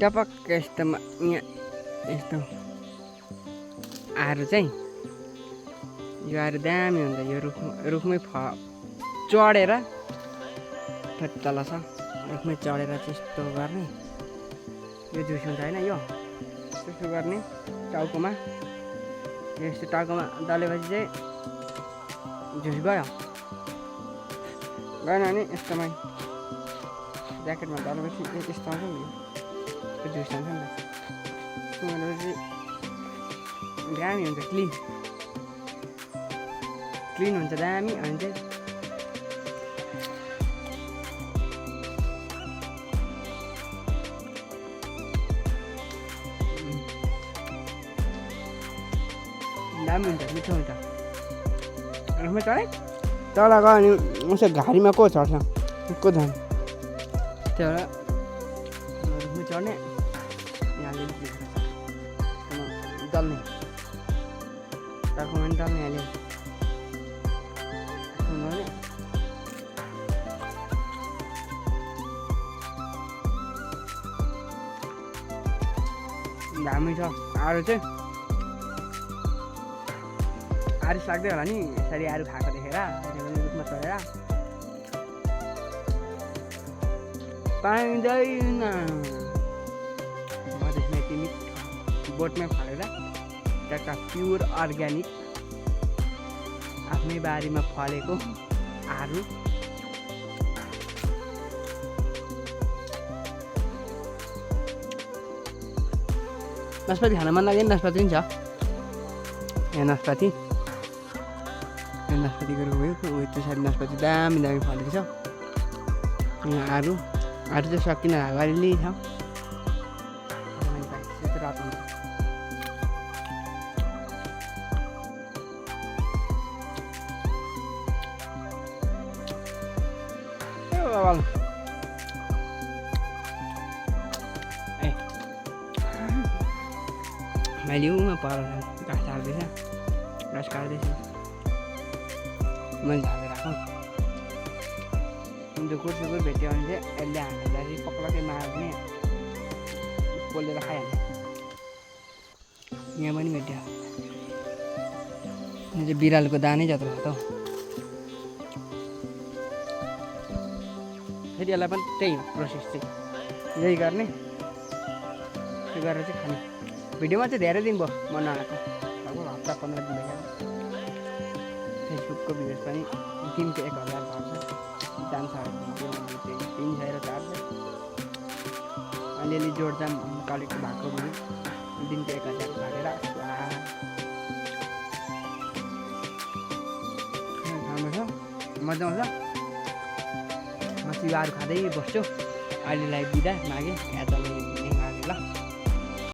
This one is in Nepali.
टपक्क यस्तोमा यहाँ यस्तो आएर चाहिँ यो आएर दामी हुन्छ। यो रुखमै चढेर तल छ, रुखमै चढेर त्यस्तो गर्ने यो जुस हुन्छ होइन। यो त्यस्तो गर्ने टाउकोमा यस्तो टाउकोमा दलेपछि चाहिँ झुस गयो गएन भने यस्तोमा ज्याकेटमा दलेपछि यस्तो आउँछ नि यो झुस आउँछ नि त। भनेपछि दामी हुन्छ, क्लिन हुन्छ दामी। अनि चाहिँ दामी हुन्छ, मिठो हुन्छ। रुखमा चढेँ तल गयो अनि उसो घारीमा को चढ्छ को जान्छ, त्यो भएर रुखमा चढ्ने यहाँले दल्ने टाउकोमा पनि दल्ने अहिले दामी छ। आरू चाहिँ आरिस लाग्दै होला नि यसरी आरू खाएको देखेर रुखमा चढेर। पाइँदैन मधेसमा यति मिठो बोटमै फलेर टक्का प्योर अर्ग्यानिक आफ्नै बारीमा फलेको आरू। नास्पाती खान मन लाग्यो नि, नास्पाती पनि छ यहाँ। नास्पातीको रुख हो त्यो साइड, नास्पाती दामी फलेको छ। यहाँ आरू चाहिँ सकिन अगाडि छ रातो हुन्छ। मैले उमा पर घाँस झार्दैछ, घाँस काट्दैछ, मैले झार्दै राखौँ। ढुकुर सुकुर भेट्यो भने चाहिँ यसले हामीलाई पक्लकै मार्ने पोलेर खाइहाल्छ। यहाँ पनि भेट्यो, यो चाहिँ बिरालोको दानै जत्रो छ त हौ। फेरि यसलाई पनि त्यही प्रोसेस चाहिँ यही गर्ने, त्यो गरेर चाहिँ खाने। भिडियोमा चाहिँ धेरै दिन भयो म नआएको, लगभग हप्ता 15 दिन भयो। फेसबुकको भ्युज पनि दिनको 1000 पर्छ, जान्छ 300 र 400। अलिअलि जोडजाम कलेक्ट भएको भ्युज दिनको 1000 घटेर मजा आउँछ। म चाहिँ आरू खाँदै बस्छु। अहिलेलाई बिदा मागेँ, यहाँ त मैले मागेँ ल।